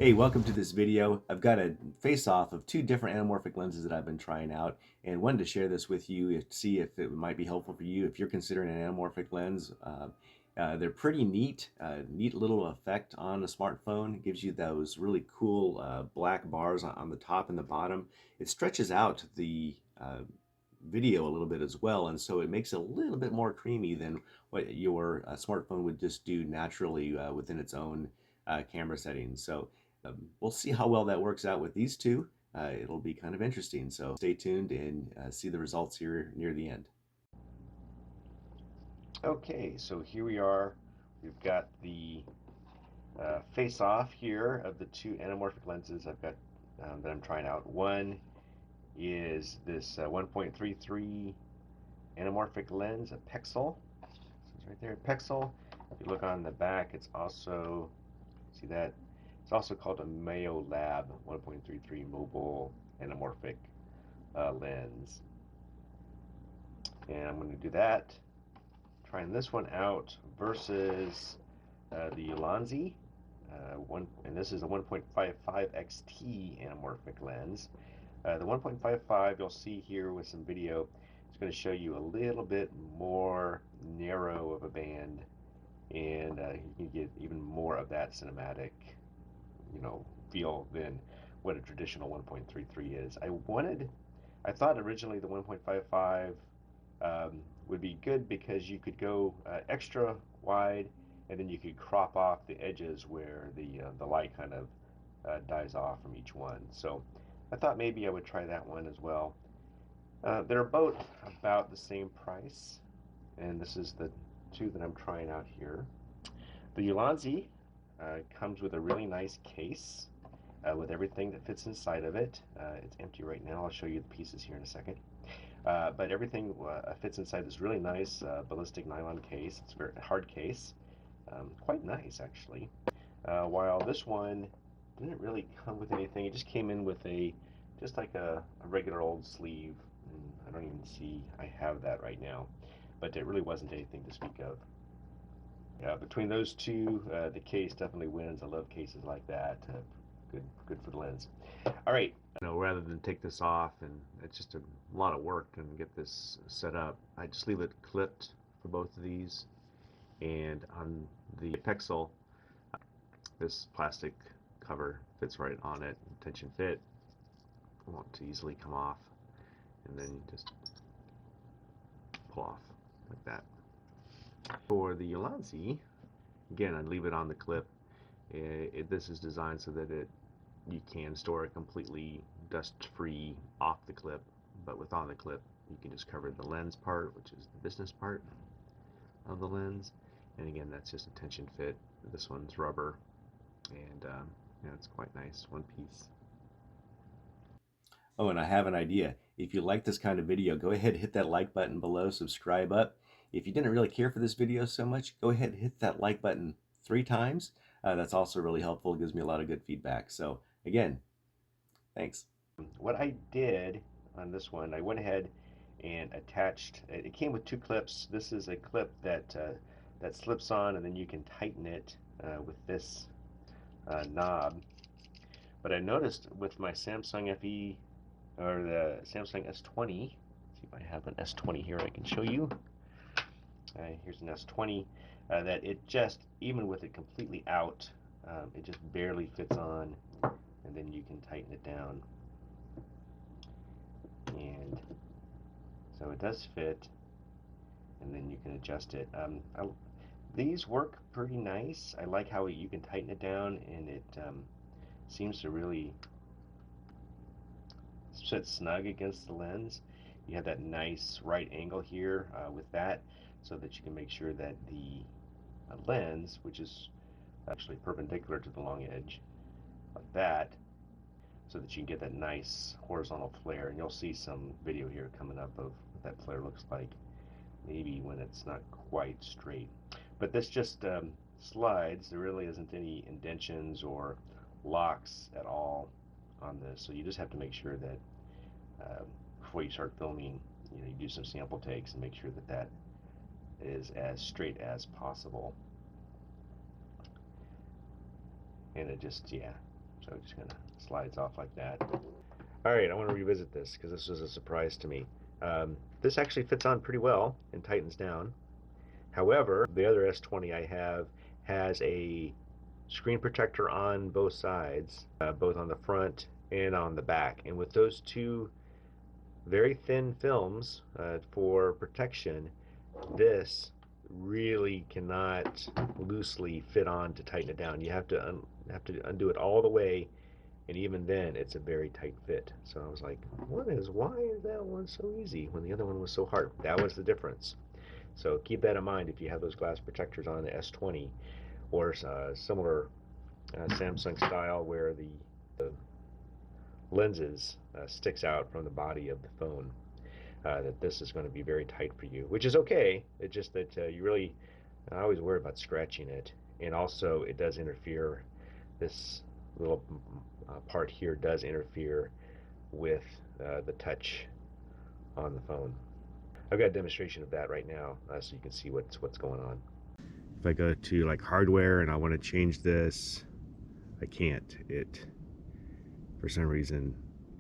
Hey, welcome to this video. I've got a face-off of two different anamorphic lenses that I've been trying out and wanted to share this with you to see if it might be helpful for you if you're considering an anamorphic lens. They're pretty neat, neat little effect on a smartphone. It gives you those really cool black bars on the top and the bottom. It stretches out the video a little bit as well, and so it makes it a little bit more creamy than what your smartphone would just do naturally within its own camera settings. So we'll see how well that works out with these two. It'll be kind of interesting, so stay tuned and see the results here near the end. Okay, so here we are. We've got the face-off here of the two anamorphic lenses I've got that I'm trying out. One is this 1.33 anamorphic lens, Apexel. So it's right there, Apexel. If you look on the back, it's also, see that? It's also called a Miao Lab 1.33 mobile anamorphic lens. And I'm going to do that. Trying this one out versus the Ulanzi. And this is a 1.55 XT anamorphic lens. The 1.55 you'll see here with some video. It's going to show you a little bit more narrow of a band, and you can get even more of that cinematic, feel than what a traditional 1.33 is. I thought originally the 1.55 would be good because you could go extra wide, and then you could crop off the edges where the light kind of dies off from each one. So I thought maybe I would try that one as well. They're both about the same price, and this is the two that I'm trying out here. The Ulanzi comes with a really nice case with everything that fits inside of it. It's empty right now. I'll show you the pieces here in a second. But everything fits inside this really nice ballistic nylon case. It's a very hard case, quite nice actually. While this one didn't really come with anything, it just came in with just like a regular old sleeve. And I don't even see I have that right now, but it really wasn't anything to speak of. Between those two, the case definitely wins. I love cases like that. Good for the lens. All right. Rather than take this off, and it's just a lot of work and get this set up, I just leave it clipped for both of these. And on the Apexel, this plastic cover fits right on it, tension fit. Won't to easily come off, and then you just pull off like that. For the Ulanzi, again, I leave it on the clip. This is designed so that you can store it completely dust-free off the clip, but with on the clip, you can just cover the lens part, which is the business part of the lens. And again, that's just a tension fit. This one's rubber, and it's quite nice, one piece. Oh, and I have an idea. If you like this kind of video, go ahead and hit that like button below, subscribe up. If you didn't really care for this video so much, go ahead and hit that like button 3 times. That's also really helpful. It gives me a lot of good feedback. So again, thanks. What I did on this one, I went ahead and attached, it came with 2 clips. This is a clip that slips on, and then you can tighten it with this knob. But I noticed with my Samsung FE, or the Samsung S20, see if I have an S20 here I can show you. Here's an S20, that it just, even with it completely out, it just barely fits on, and then you can tighten it down. And so it does fit, and then you can adjust it. These work pretty nice. I like how you can tighten it down, and it seems to really sit snug against the lens. You have that nice right angle here with that, so that you can make sure that the lens, which is actually perpendicular to the long edge, like that, so that you can get that nice horizontal flare. And you'll see some video here coming up of what that flare looks like, maybe when it's not quite straight. But this just slides. There really isn't any indentions or locks at all on this, so you just have to make sure that before you start filming, you do some sample takes and make sure that that is as straight as possible. And it just So it just kind of slides off like that. All right, I want to revisit this because this was a surprise to me. This actually fits on pretty well and tightens down. However, the other S20 I have has a screen protector on both sides, both on the front and on the back. And with those two very thin films for protection, this really cannot loosely fit on to tighten it down. You have to undo it all the way, and even then it's a very tight fit. So I was like, why is that one so easy when the other one was so hard? That was the difference. So keep that in mind if you have those glass protectors on the S20 or similar Samsung style where the lenses sticks out from the body of the phone. That this is going to be very tight for you, which is okay. It's just that you really, I always worry about scratching it, and also it does interfere. This little part here does interfere with the touch on the phone. I've got a demonstration of that right now, so you can see what's going on. If I go to like hardware and I want to change this, I can't. It, for some reason,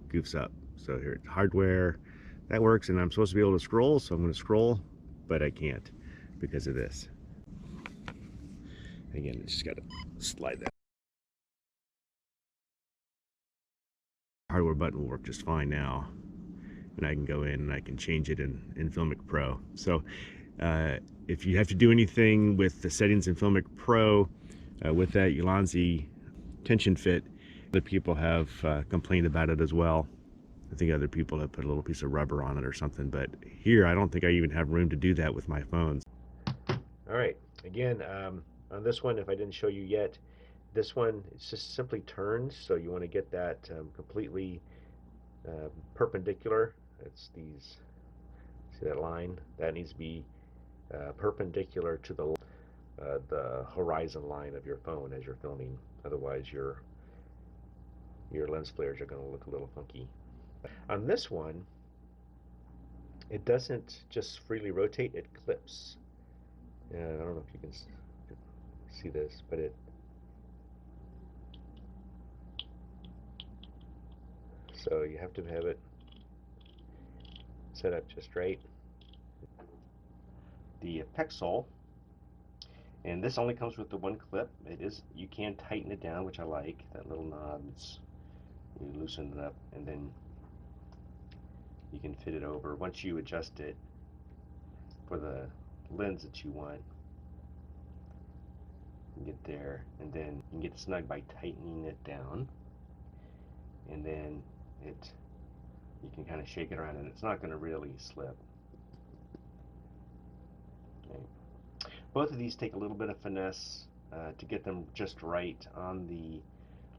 goofs up. So here it's hardware. That works, and I'm supposed to be able to scroll, so I'm going to scroll, but I can't because of this. Again, I just got to slide that. Hardware button will work just fine now, and I can go in and I can change it in FilmicPro. So if you have to do anything with the settings in FilmicPro with that Ulanzi tension fit, other people have complained about it as well. I think other people have put a little piece of rubber on it or something, but here I don't think I even have room to do that with my phones. All right, again, on this one, if I didn't show you yet, this one, it's just simply turns, so you want to get that completely perpendicular. It's these, see that line? That needs to be perpendicular to the horizon line of your phone as you're filming. Otherwise, your lens flares are going to look a little funky. On this one, it doesn't just freely rotate, it clips. And I don't know if you can see this, but so you have to have it set up just right. The Apexel, and this only comes with the one clip. You can tighten it down, which I like. That little knob, you loosen it up, and then you can fit it over. Once you adjust it for the lens that you want, you can get there, and then you can get snug by tightening it down, and then you can kind of shake it around, and it's not going to really slip. Okay. Both of these take a little bit of finesse to get them just right on the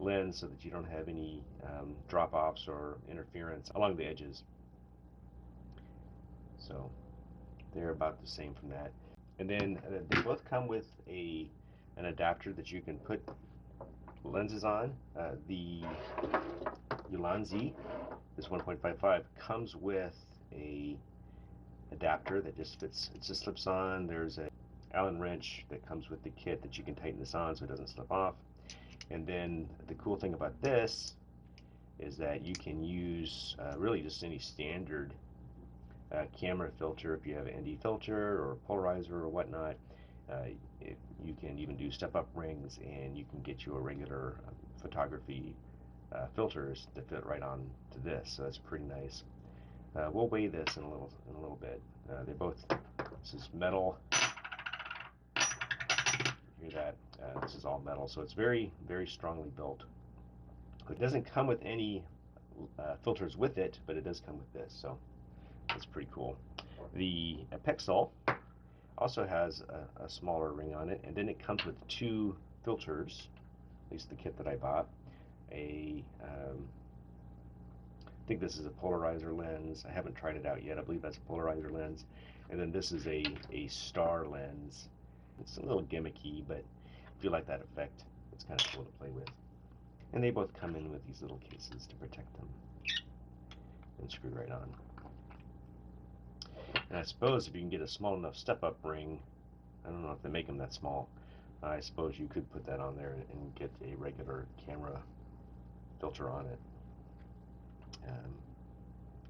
lens so that you don't have any drop-offs or interference along the edges. So they're about the same from that. And then they both come with an adapter that you can put lenses on. The Ulanzi, this 1.55, comes with a adapter that just fits. It just slips on. There's a Allen wrench that comes with the kit that you can tighten this on so it doesn't slip off. And then the cool thing about this is that you can use really just any standard camera filter. If you have an ND filter or polarizer or whatnot, you can even do step-up rings, and you can get you a regular photography filters that fit right on to this. So that's pretty nice. We'll weigh this in a little bit. They both. This is metal. Hear that? This is all metal, so it's very, very strongly built. It doesn't come with any filters with it, but it does come with this, so that's pretty cool. The Apexel also has a smaller ring on it, and then it comes with two filters, at least the kit that I bought. I think this is a polarizer lens. I haven't tried it out yet. I believe that's a polarizer lens. And then this is a star lens. It's a little gimmicky, but if you like that effect, it's kind of cool to play with. And they both come in with these little cases to protect them and screw right on. And I suppose if you can get a small enough step-up ring, I don't know if they make them that small, I suppose you could put that on there and get a regular camera filter on it.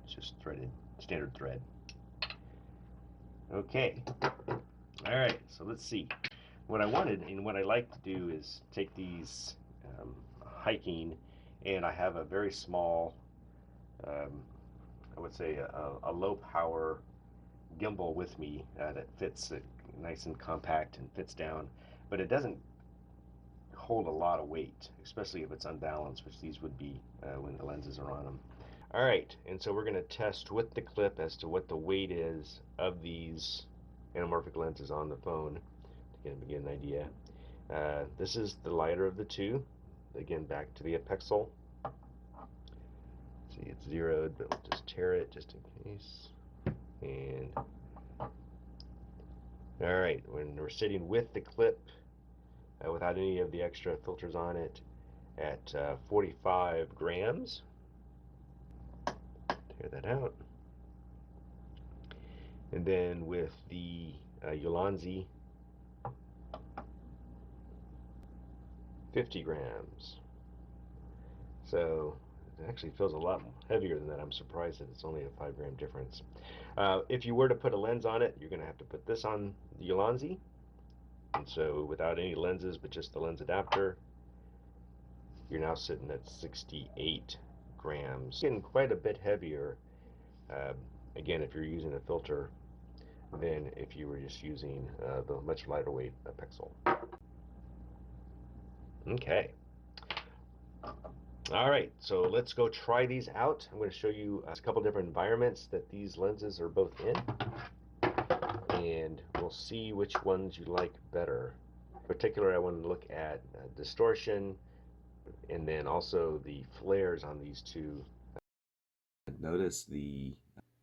It's just threaded, standard thread. Okay. All right, so let's see. What I wanted and what I like to do is take these hiking, and I have a very small, um, I would say a low power gimbal with me that fits nice and compact and fits down, but it doesn't hold a lot of weight, especially if it's unbalanced, which these would be when the lenses are on them. All right, and so we're going to test with the clip as to what the weight is of these anamorphic lenses on the phone to get an idea. This is the lighter of the two. Again, back to the Apexel. See, it's zeroed, but we'll just tear it just in case. And all right, when we're sitting with the clip, without any of the extra filters on it, at 45 grams. Tear that out. And then with the Ulanzi, 50 grams. So it actually feels a lot heavier than that. I'm surprised that it's only a 5 gram difference. If you were to put a lens on it, you're going to have to put this on the Ulanzi. And so without any lenses, but just the lens adapter, you're now sitting at 68 grams. Getting quite a bit heavier, uh, again, if you're using a filter, than if you were just using the much lighter weight Apexel. Okay. All right, so let's go try these out. I'm going to show you a couple different environments that these lenses are both in, and we'll see which ones you like better. In particular, I want to look at distortion and then also the flares on these two. Notice the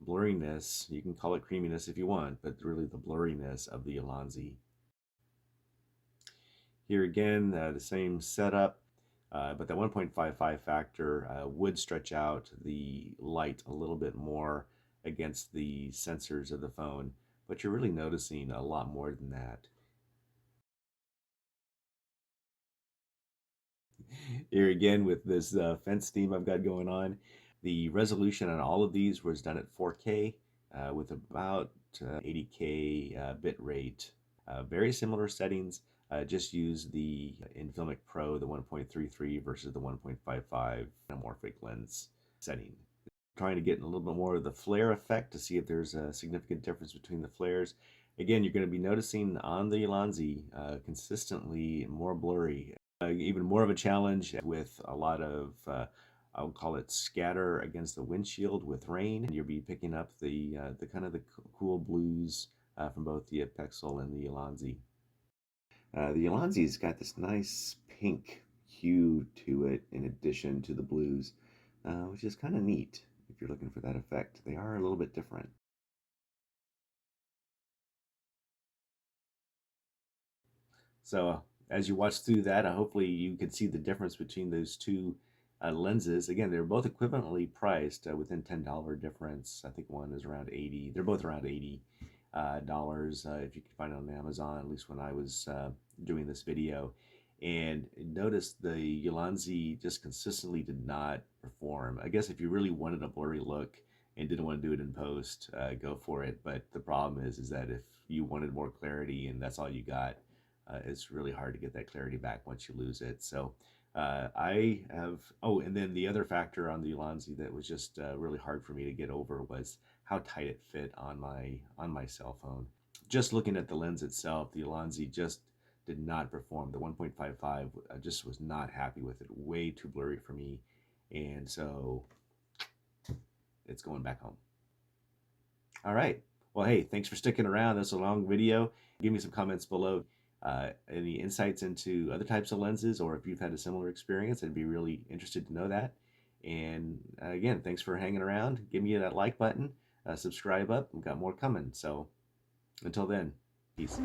blurriness, you can call it creaminess if you want, but really the blurriness of the Ulanzi. Here again, the same setup, but the 1.55 factor would stretch out the light a little bit more against the sensors of the phone, but you're really noticing a lot more than that. Here again with this fence theme I've got going on, the resolution on all of these was done at 4K with about 80K bit rate. Very similar settings. Just use the in FilmicPro the 1.33 versus the 1.55 anamorphic lens setting. Trying to get a little bit more of the flare effect to see if there's a significant difference between the flares. Again, you're going to be noticing on the Ulanzi consistently more blurry. Even more of a challenge with a lot of I'll call it scatter against the windshield with rain. You'll be picking up the kind of the cool blues from both the Apexel and the Ulanzi. The Ulanzi's got this nice pink hue to it in addition to the blues, which is kind of neat if you're looking for that effect. They are a little bit different. So as you watch through that, hopefully you can see the difference between those two lenses. Again, they're both equivalently priced within $10 difference. I think one is around 80. They're both around $80 if you can find it on Amazon, at least when I was doing this video. And notice the Ulanzi just consistently did not perform. I guess if you really wanted a blurry look and didn't want to do it in post, go for it. But the problem is that if you wanted more clarity and that's all you got, it's really hard to get that clarity back once you lose it. So I have, oh, and then the other factor on the Ulanzi that was just really hard for me to get over was how tight it fit on my cell phone. Just looking at the lens itself, the Ulanzi just did not perform. The 1.55, I just was not happy with it. Way too blurry for me. And so it's going back home. All right. Well, hey, thanks for sticking around. This is a long video. Give me some comments below. Any insights into other types of lenses, or if you've had a similar experience, I'd be really interested to know that. And again, thanks for hanging around. Give me that like button, subscribe up. We've got more coming. So until then, peace.